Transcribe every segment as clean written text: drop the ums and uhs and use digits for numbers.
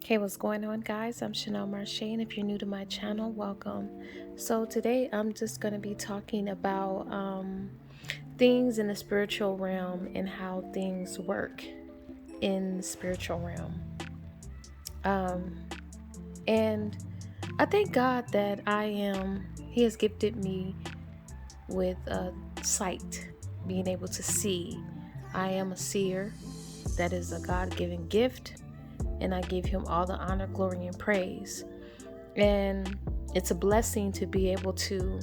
Hey, what's going on, guys? I'm Chanel Marche, and if you're new to my channel, welcome. So today I'm just going to be talking about things in the spiritual realm and how things work in the spiritual realm. And I thank God that He has gifted me with sight, being able to see. I am a seer. That is a God-given gift, and I give Him all the honor, glory, and praise. And it's a blessing to be able to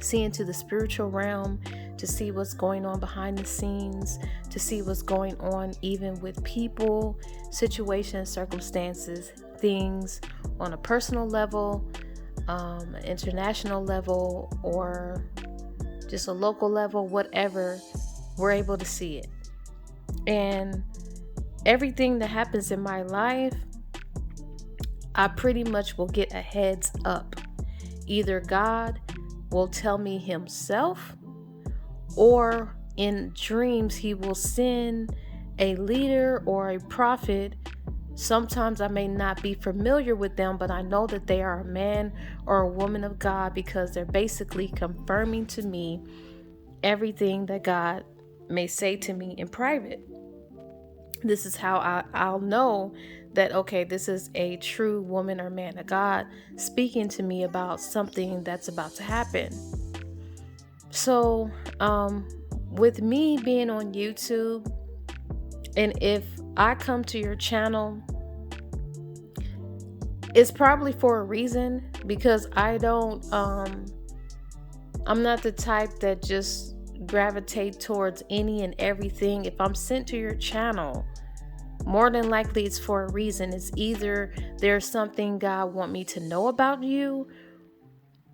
see into the spiritual realm, to see what's going on behind the scenes, to see what's going on even with people, situations, circumstances, things on a personal level, international level, or just a local level, whatever. We're able to see it. And everything that happens in my life, I pretty much will get a heads up. Either God will tell me Himself, or in dreams He will send a leader or a prophet. Sometimes I may not be familiar with them, but I know that they are a man or a woman of God because they're basically confirming to me everything that God may say to me in private. This is how I'll know that, okay, this is a true woman or man of God speaking to me about something that's about to happen. So, with me being on YouTube, and if I come to your channel, it's probably for a reason, because I'm not the type that just gravitate towards any and everything. If I'm sent to your channel, more than likely it's for a reason. It's either there's something God want me to know about you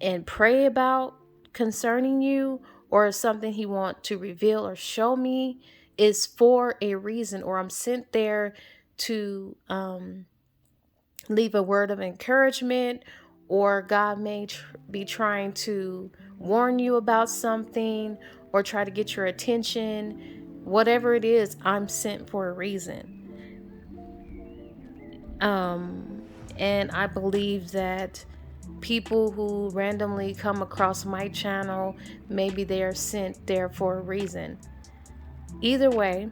and pray about concerning you, or it's something He want to reveal or show me. Is for a reason, or I'm sent there to leave a word of encouragement, or God may be trying to warn you about something or try to get your attention. Whatever it is, I'm sent for a reason. And I believe that people who randomly come across my channel, maybe they are sent there for a reason. Either way,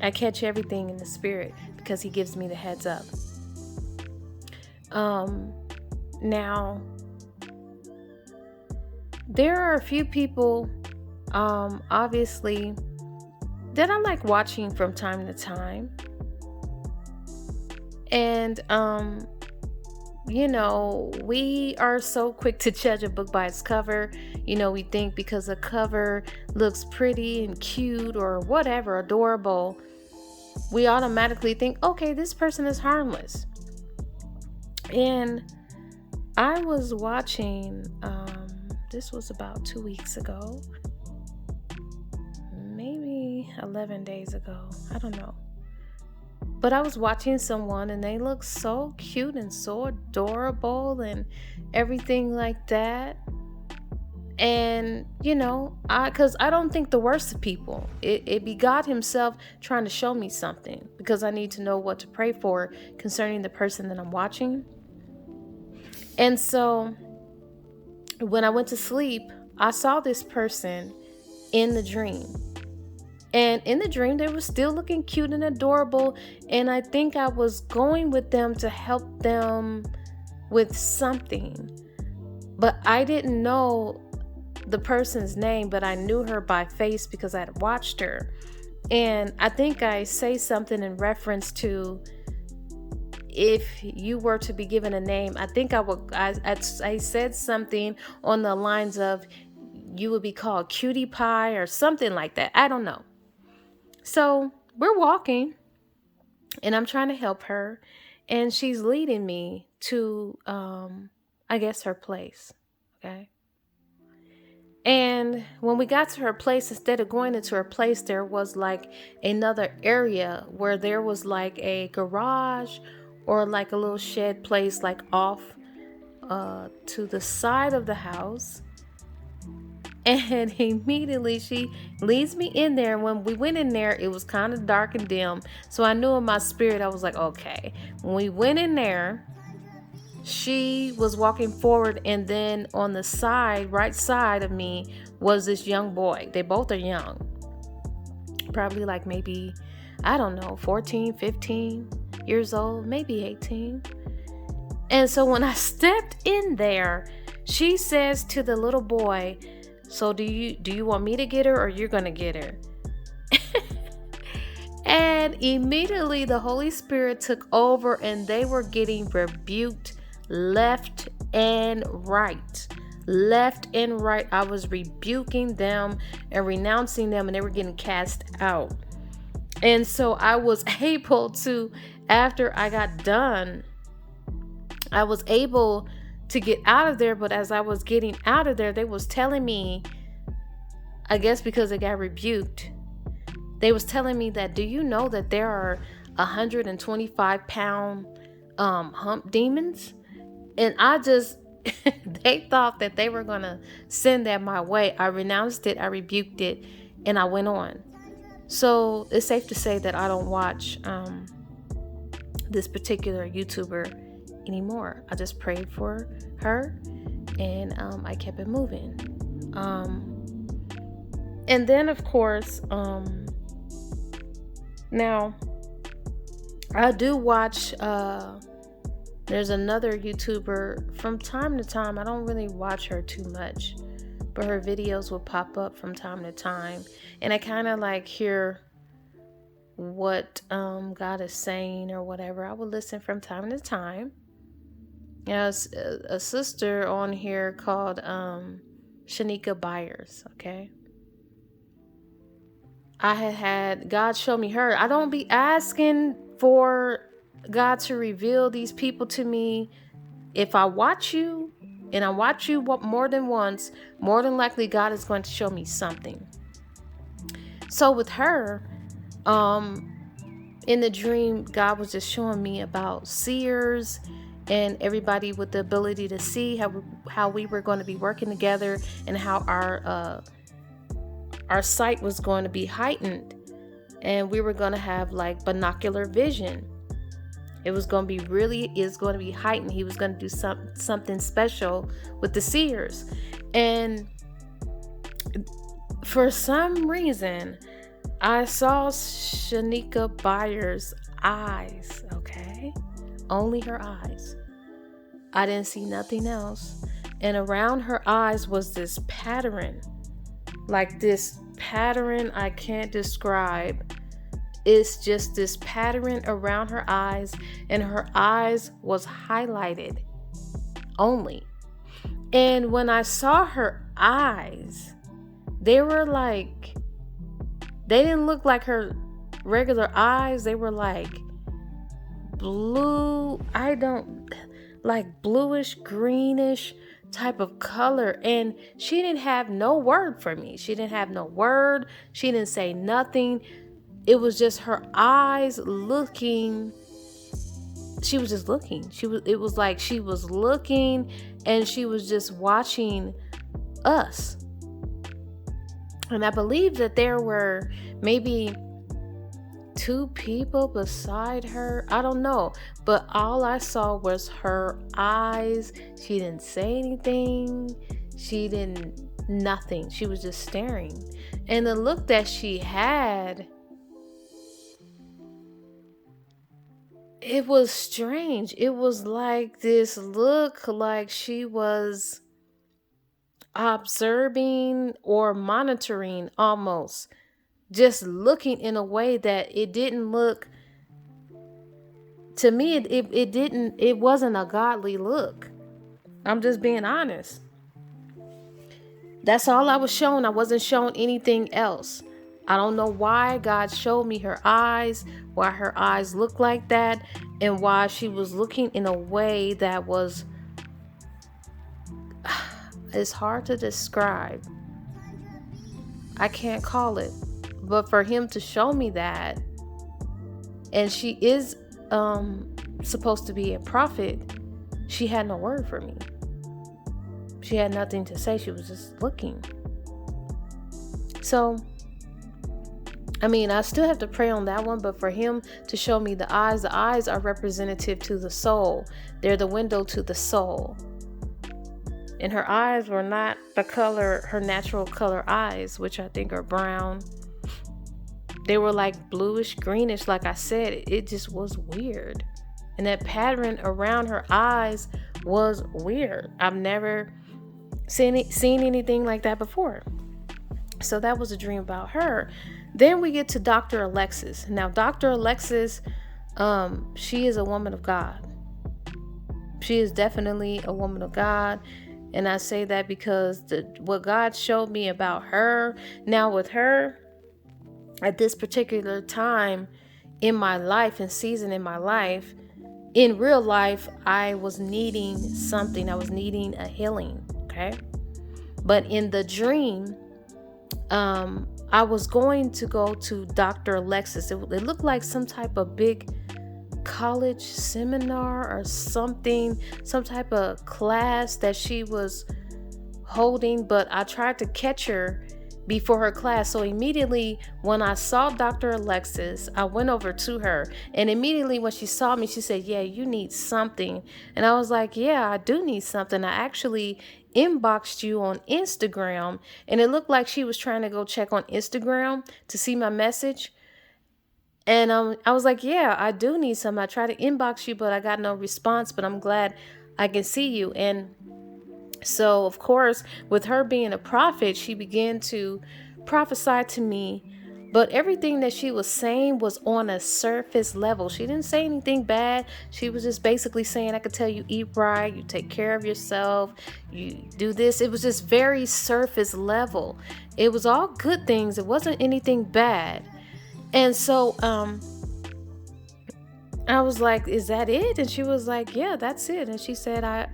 I catch everything in the spirit because He gives me the heads up. Now, there are a few people, obviously, that I like watching from time to time. And, we are so quick to judge a book by its cover. We think because a cover looks pretty and cute or whatever, adorable, we automatically think, okay, this person is harmless. And I was watching, this was about 2 weeks ago, maybe 11 days ago, I don't know. But I was watching someone and they look so cute and so adorable and everything like that. And, because I don't think the worst of people. It be God Himself trying to show me something, because I need to know what to pray for concerning the person that I'm watching. And so when I went to sleep, I saw this person in the dream. And in the dream, they were still looking cute and adorable. And I think I was going with them to help them with something. But I didn't know the person's name, but I knew her by face because I had watched her. And I think I say something in reference to, if you were to be given a name, I think I said something on the lines of, you would be called Cutie Pie or something like that. I don't know. So we're walking and I'm trying to help her, and she's leading me to, I guess, her place. Okay. And when we got to her place, instead of going into her place, there was like another area where there was like a garage or like a little shed place, like off to the side of the house. And immediately she leads me in there. And when we went in there, it was kind of dark and dim. So I knew in my spirit, I was like, okay. When we went in there, she was walking forward. And then on the side, right side of me, was this young boy. They both are young. Probably like maybe, I don't know, 14, 15 years old, maybe 18. And so when I stepped in there, she says to the little boy, so do you want me to get her or you're going to get her? And immediately the Holy Spirit took over and they were getting rebuked left and right. Left and right. I was rebuking them and renouncing them, and they were getting cast out. And so I was able to, after I got done, I was able to get out of there. But as I was getting out of there, they was telling me, I guess because they got rebuked, they was telling me that, do you know that there are 125-pound hump demons? And I just, they thought that they were going to send that my way. I renounced it, I rebuked it, and I went on. So it's safe to say that I don't watch this particular YouTuber anymore. I just prayed for her, and I kept it moving. And then, of course, now I do watch, there's another YouTuber from time to time. I don't really watch her too much, but her videos will pop up from time to time. And I kind of like hear what God is saying or whatever. I will listen from time to time. There's a sister on here called Shanika Byers, okay? I had God show me her. I don't be asking for God to reveal these people to me. If I watch you, and I watch you more than once, more than likely God is going to show me something. So with her, in the dream, God was just showing me about seers and everybody with the ability to see, how we were going to be working together, and how our sight was going to be heightened, and we were going to have like binocular vision. It was going to be heightened. He was going to do something special with the seers. And for some reason, I saw Shanika Byers' eyes, okay? Only her eyes. I didn't see nothing else. And around her eyes was this pattern. Like this pattern I can't describe. It's just this pattern around her eyes, and her eyes was highlighted only. And when I saw her eyes, they didn't look like her regular eyes. They were like blue, like bluish, greenish type of color. And she didn't have no word for me. She didn't have no word. She didn't say nothing. It was just her eyes looking. She was just looking. It was like she was looking, and she was just watching us. And I believe that there were maybe 2 people beside her. I don't know. But all I saw was her eyes. She didn't say anything. Nothing. She was just staring. And the look that she had, it was strange. It was like this look like she was observing or monitoring, almost just looking in a way that it didn't look to me. It wasn't a godly look. I'm just being honest. That's all I was shown. I wasn't shown anything else. I don't know why God showed me her eyes, why her eyes looked like that, and why she was looking in a way that was, it's hard to describe. I can't call it. But for him to show me that, and she is supposed to be a prophet, she had no word for me. She had nothing to say. She was just looking. So, I mean, I still have to pray on that one, but for him to show me the eyes are representative to the soul. They're the window to the soul. And her eyes were not the color, her natural color eyes, which I think are brown. They were like bluish, greenish. Like I said, it just was weird. And that pattern around her eyes was weird. I've never seen anything like that before. So that was a dream about her. Then we get to Dr. Alexis. Now, Dr. Alexis, she is a woman of God. She is definitely a woman of God. And I say that because what God showed me about her, now with her, at this particular time in my life and season in my life, in real life, I was needing something. I was needing a healing, okay? But in the dream, I was going to go to Dr. Alexis. It looked like some type of big college seminar or something, some type of class that she was holding, but I tried to catch her before her class. So immediately when I saw Dr. Alexis, I went over to her, and immediately when she saw me, she said, "Yeah, you need something." And I was like, "Yeah, I do need something. I actually inboxed you on Instagram." And it looked like she was trying to go check on Instagram to see my message. And I was like, "Yeah, I do need something. I tried to inbox you, but I got no response, but I'm glad I can see you." And so, of course, with her being a prophet, she began to prophesy to me. But everything that she was saying was on a surface level. She didn't say anything bad. She was just basically saying, "I could tell you eat right, you take care of yourself, you do this." It was just very surface level. It was all good things. It wasn't anything bad. And so, I was like, "Is that it?" And she was like, "Yeah, that's it." And she said, I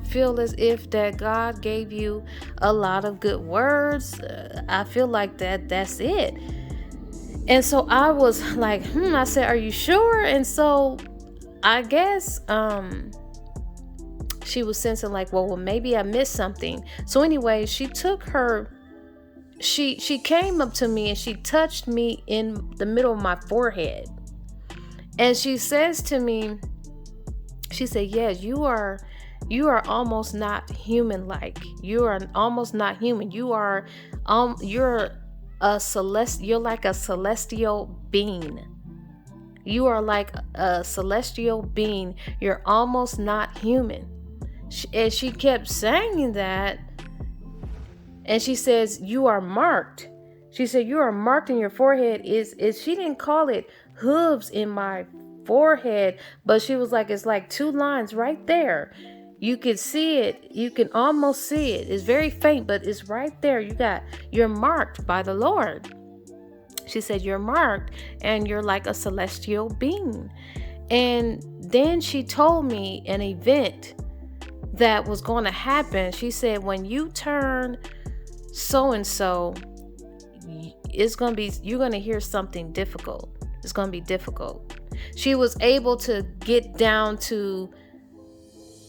feel as if that God gave you a lot of good words. I feel like that's it." And so I was like, I said, "Are you sure?" And so I guess, she was sensing like, well, maybe I missed something. So anyway, she came up to me and she touched me in the middle of my forehead. And she says to me, she said, "Yes, you are almost not human like. You are almost not human. You're like a celestial being. You are like a celestial being. You're almost not human." And she kept saying that. And she says, "You are marked." She said, "You are marked in your forehead." Is she didn't call it hooves in my forehead, but she was like, it's like two lines right there. You can see it. You can almost see it. It's very faint, but it's right there. You're marked by the Lord. She said, "You're marked and you're like a celestial being." And then she told me an event that was going to happen. She said, "When you turn so-and-so, you're going to hear something difficult. It's going to be difficult." She was able to get down to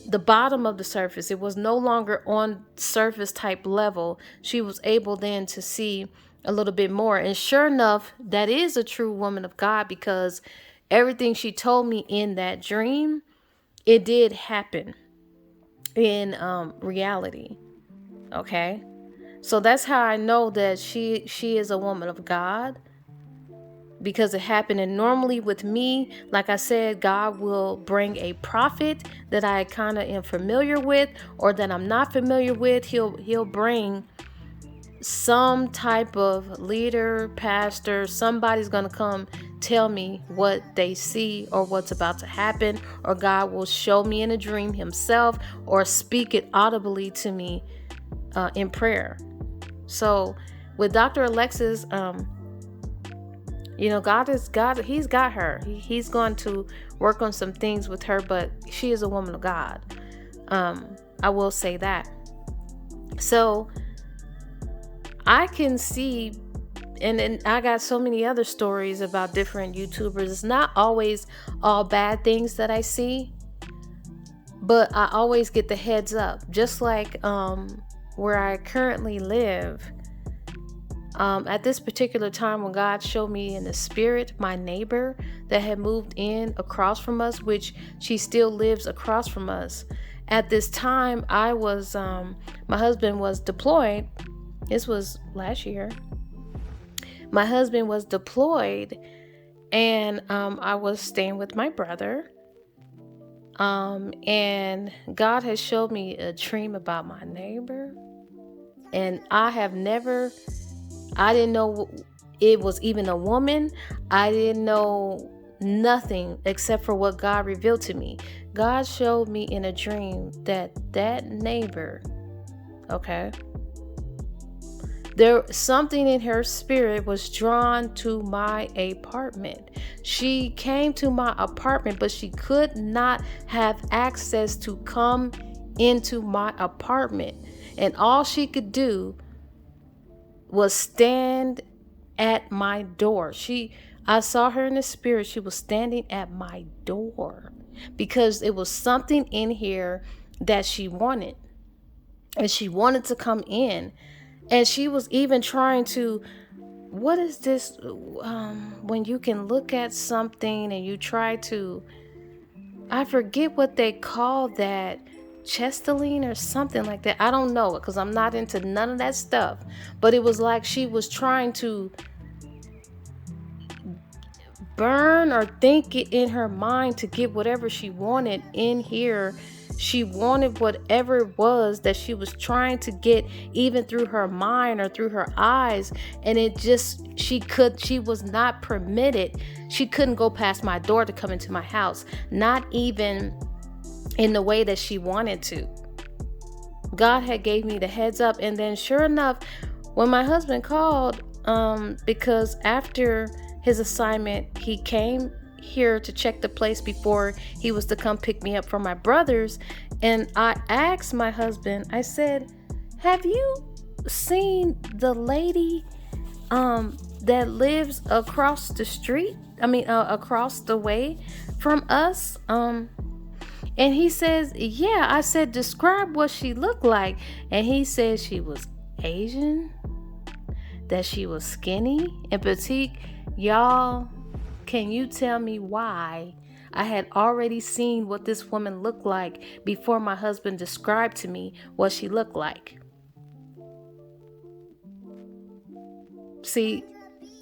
the bottom of the surface. It was no longer on surface type level. She was able then to see a little bit more. And sure enough, that is a true woman of God, because everything she told me in that dream, it did happen in reality. Okay. So that's how I know that she is a woman of God, because it happened. And normally with me, like I said, God will bring a prophet that I kind of am familiar with or that I'm not familiar with. He'll bring some type of leader, pastor, somebody's going to come tell me what they see or what's about to happen, or God will show me in a dream himself or speak it audibly to me in prayer. So with Dr. Alexis, God, he's got her. He's going to work on some things with her, but she is a woman of God. I will say that. So I can see, and I got so many other stories about different YouTubers. It's not always all bad things that I see, but I always get the heads up. Just like where I currently live, At this particular time, when God showed me in the spirit my neighbor that had moved in across from us, which she still lives across from us. At this time, my husband was deployed. This was last year. My husband was deployed, and I was staying with my brother. And God has showed me a dream about my neighbor, and I didn't know it was even a woman. I didn't know nothing except for what God revealed to me. God showed me in a dream that neighbor, okay, there something in her spirit was drawn to my apartment. She came to my apartment, but she could not have access to come into my apartment. And all she could do was stand at my door. I saw her in the spirit. She was standing at my door because it was something in here that she wanted. And she wanted to come in. And she was even trying to, what is this? When you can look at something and you try to, I forget what they call that, chestoline or something like that. I don't know it because I'm not into none of that stuff. But it was like she was trying to burn or think it in her mind to get whatever she wanted in here. She wanted whatever it was that she was trying to get, even through her mind or through her eyes. And it just, she was not permitted. She couldn't go past my door to come into my house, not even in the way that she wanted to. God had gave me the heads up. And then sure enough, when my husband called, because after his assignment, he came here to check the place before he was to come pick me up from my brother's. And I asked my husband, I said, have you seen the lady that lives across the street? Across the way from us? And he says, yeah. I said, describe what she looked like. And he said she was Asian, that she was skinny and petite. Y'all, can you tell me why I had already seen what this woman looked like before my husband described to me what she looked like? See,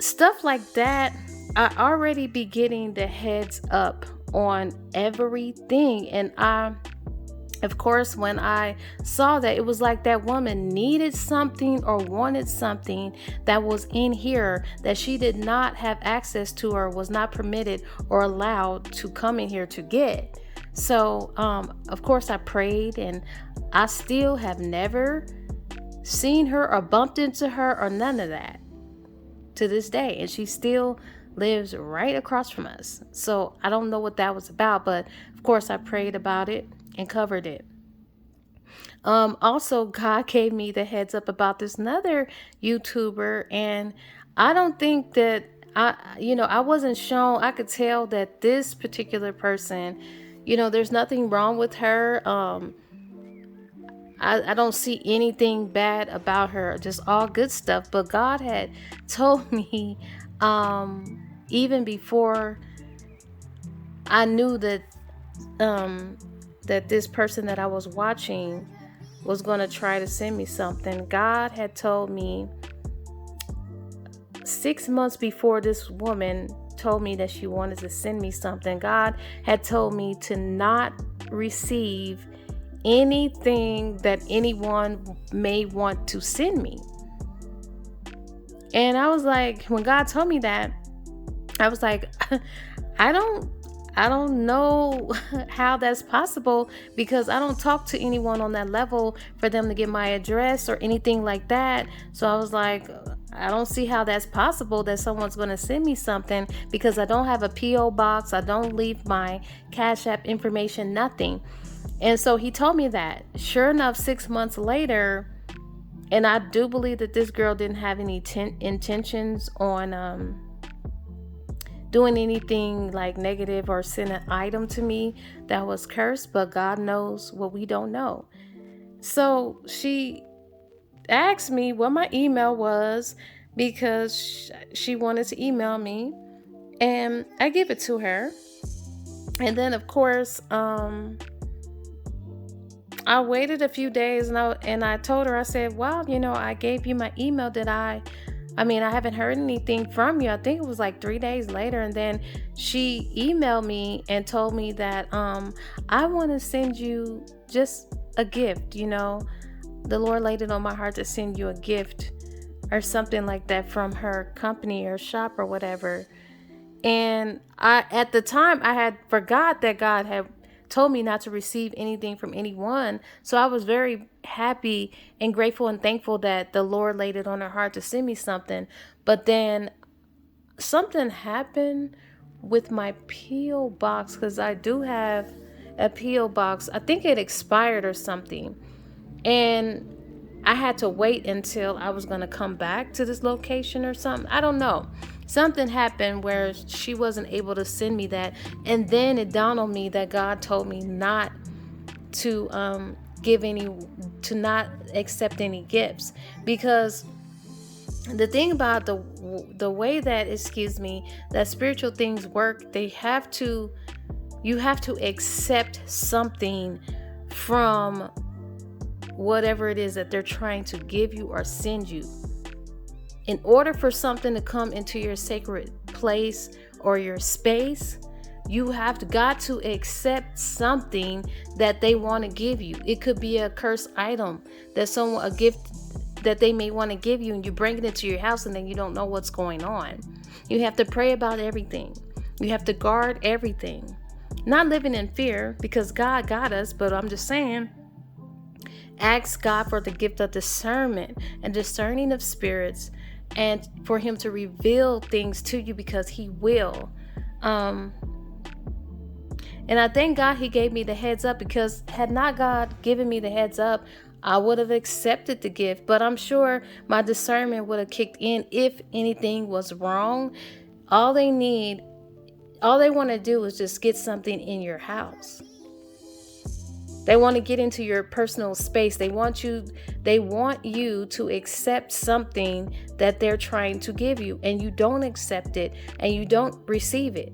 stuff like that, I already be getting the heads up on everything. And of course, when I saw that, it was like that woman needed something or wanted something that was in here that she did not have access to or was not permitted or allowed to come in here to get. So, of course, I prayed, and I still have never seen her or bumped into her or none of that to this day. And she still lives right across from us. So I don't know what that was about, but of course I prayed about it and covered it. Also, God gave me the heads up about this another YouTuber, and I don't think that I wasn't shown. I could tell that this particular person, there's nothing wrong with her. I don't see anything bad about her, just all good stuff. But God had told me, even before I knew that this person that I was watching was going to try to send me something. God had told me 6 months before this woman told me that she wanted to send me something. God had told me to not receive anything that anyone may want to send me. And I was like, when God told me that, I was like, I don't know how that's possible, because I don't talk to anyone on that level for them to get my address or anything like that. So I was like, I don't see how that's possible that someone's going to send me something, because I don't have a P.O. box. I don't leave my Cash App information, nothing. And so he told me that. Sure enough, 6 months later, and I do believe that this girl didn't have any intentions on doing anything like negative or send an item to me that was cursed, but God knows what we don't know. So she asked me what my email was, because she wanted to email me, and I gave it to her. And then of course, I waited a few days, and I told her, I said, "Well, I gave you my email. I haven't heard anything from you." I think it was like 3 days later. And then she emailed me and told me that I want to send you just a gift. The Lord laid it on my heart to send you a gift or something like that from her company or shop or whatever. And at the time, I had forgot that God had told me not to receive anything from anyone. So I was very happy and grateful and thankful that the Lord laid it on her heart to send me something. But then something happened with my P.O. box, because I do have a P.O. box. I think it expired or something. And I had to wait until I was going to come back to this location or something. I don't know. Something happened where she wasn't able to send me that. And then it dawned on me that God told me not to not accept any gifts. Because the thing about the way that, that spiritual things work, you have to accept something from whatever it is that they're trying to give you or send you. In order for something to come into your sacred place or your space, you have got to accept something that they want to give you. It could be a cursed item, a gift that they may want to give you, and you bring it into your house and then you don't know what's going on. You have to pray about everything. You have to guard everything. Not living in fear, because God got us, but I'm just saying, ask God for the gift of discernment and discerning of spirits, and for him to reveal things to you, because he will. And I thank God he gave me the heads up, because had not God given me the heads up, I would have accepted the gift. But I'm sure my discernment would have kicked in if anything was wrong. All they want to do is just get something in your house. They want to get into your personal space. They want you to accept something that they're trying to give you, and you don't accept it and you don't receive it.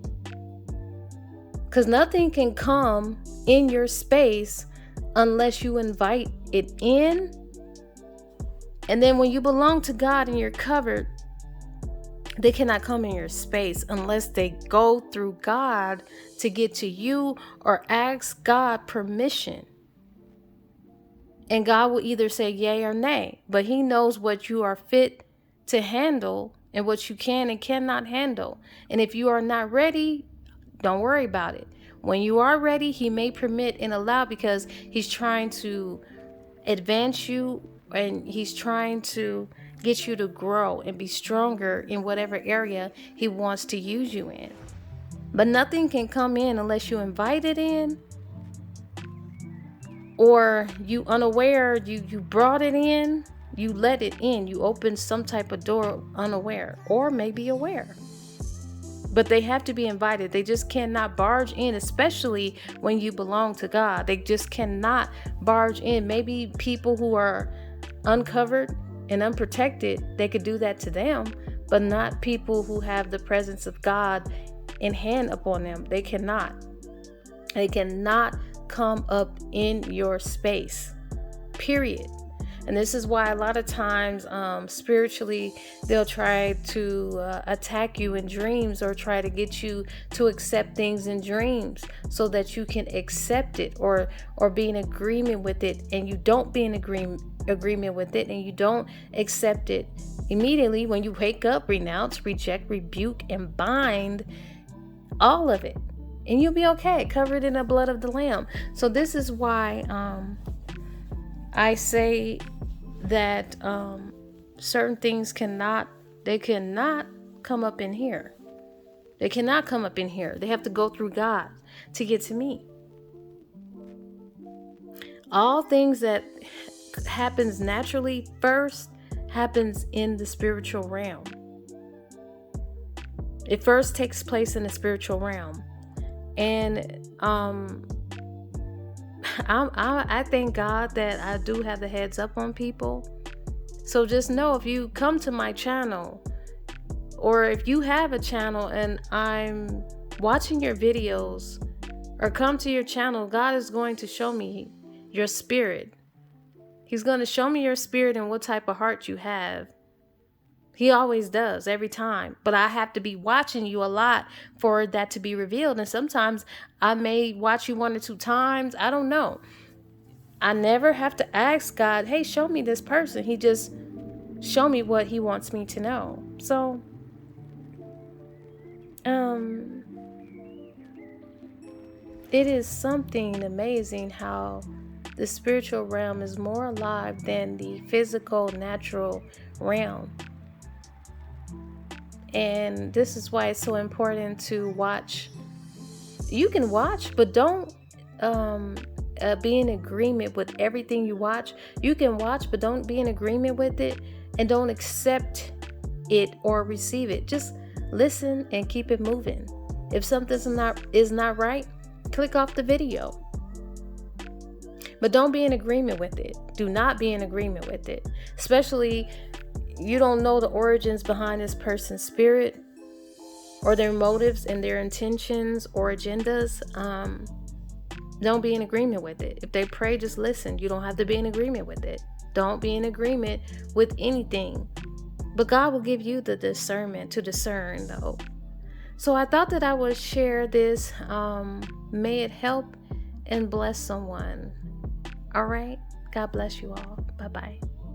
Because nothing can come in your space unless you invite it in. And then when you belong to God and you're covered, they cannot come in your space unless they go through God to get to you, or ask God permission. And God will either say yay or nay, but he knows what you are fit to handle and what you can and cannot handle. And if you are not ready, don't worry about it. When you are ready, he may permit and allow, because he's trying to advance you, and he's trying to get you to grow and be stronger in whatever area he wants to use you in. But nothing can come in unless you invite it in, or you unaware, you brought it in, you let it in, you opened some type of door unaware, or maybe aware. But they have to be invited. They just cannot barge in, especially when you belong to God. They just cannot barge in. Maybe people who are uncovered and unprotected, they could do that to them, but not people who have the presence of God in hand upon them. They cannot come up in your space, period. And this is why a lot of times spiritually, they'll try to attack you in dreams, or try to get you to accept things in dreams so that you can accept it, or be in agreement with it, and you don't be in agreement with it, and you don't accept it immediately. When you wake up, renounce, reject, rebuke, and bind all of it, and you'll be okay, covered in the blood of the Lamb. So this is why I say that certain things cannot come up in here. They cannot come up in here. They have to go through God to get to me. All things that happens naturally first happens in the spiritual realm. It first takes place in the spiritual realm. And I thank God that I do have the heads up on people, So just know, if you come to my channel, or if you have a channel and I'm watching your videos or come to your channel, God is going to show me your spirit. He's going to show me your spirit and what type of heart you have. He always does, every time. But I have to be watching you a lot for that to be revealed. And sometimes I may watch you 1 or 2 times. I don't know. I never have to ask God, hey, show me this person. He just show me what he wants me to know. So, it is something amazing how the spiritual realm is more alive than the physical, natural realm. And this is why it's so important to watch. You can watch, but don't be in agreement with everything you watch. You can watch, but don't be in agreement with it, and don't accept it or receive it. Just listen and keep it moving. If something is not right, click off the video. But don't be in agreement with it. Do not be in agreement with it. Especially, you don't know the origins behind this person's spirit, or their motives and their intentions or agendas. Don't be in agreement with it. If they pray, just listen. You don't have to be in agreement with it. Don't be in agreement with anything. But God will give you the discernment to discern, though. So I thought that I would share this. May it help and bless someone. All right. God bless you all. Bye-bye.